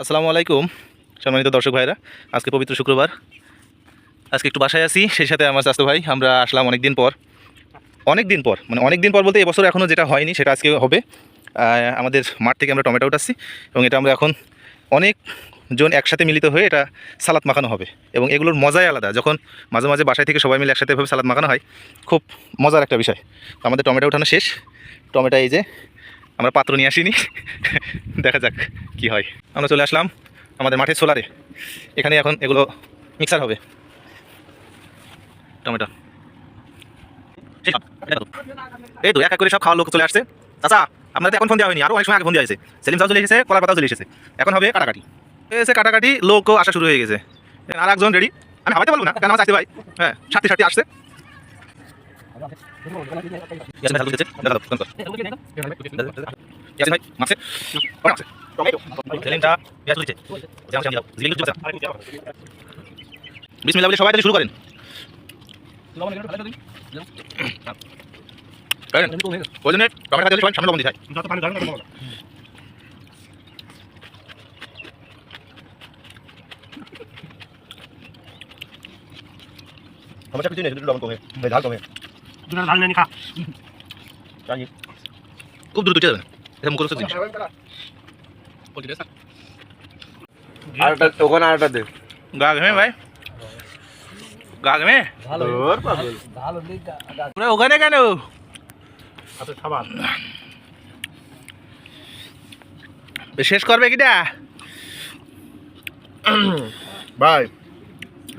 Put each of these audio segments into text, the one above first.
আসসালামু আলাইকুম সম্মানিত দর্শক ভাইরা। আজকে পবিত্র শুক্রবার, আজকে একটু বাসায় আছি, সেই সাথে আমার চাচতো ভাই। আমরা আসলাম অনেক দিন পর, মানে অনেক দিন পর বলতে এবছর এখনও যেটা হয়নি সেটা আজকে হবে। আমাদের মাঠ থেকে আমরা টমেটো উঠাচ্ছি এবং এটা আমরা এখন অনেকজন একসাথে মিলিত হয়ে এটা সালাদ মাখানো হবে এবং এগুলোর মজাই আলাদা। যখন মাঝে মাঝে বাসায় থেকে সবাই মিলে একসাথে এভাবে সালাদ মাখানো হয়, খুব মজার একটা বিষয়। আমাদের টমেটো উঠানো শেষ। টমেটো এই যে আমরা পাত্র নিয়ে আসিনি, দেখা যাক কি হয়। আমরা চলে আসলাম আমাদের মাঠের সোলারে। এখানে এখন এগুলো মিক্সার হবে টমেটো। এই তো এক এক করে সব খাওয়ার লোক চলে আসছে। আচ্ছা, আপনাদের এখন ফোন দেওয়া হয়নি, আরও অনেক সময় আগে ফোন দেওয়া হয়েছে। সেলিম সাহ চলে এসেছে, কলার পাতাও চলে এসেছে। এখন হবে কাটাকাটি, এসে কাটাকাটি লোকও আসা শুরু হয়ে গেছে। আর একজন রেডি, আমি হাবাইতে পারবো না কেন, আমার চাইতে ভাই। হ্যাঁ, সাথে সাথে আসছে। ভাই মাছে বিসমিল্লাহ বলে সবাই তাহলে শুরু করেন। ওই জন্য টমেটো খাতে সবাই সামনে লবণ দিতে হয়। সমস্যা কিছু নেই, শুধু লবণ কমে, ঝাল কমে। খুব দ্রুত উঠে যাবে, এটা মুখরোচক জিনিস। ওখানে আরেকটা দে। গা ঘেমে ভাই, গা ঘেমে পুরো ওখানে কেন? শেষ করবে কিটা ভাই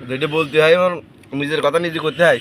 যেটা বলতে হয় আমার নিজের কথা নিজে করতে হয়।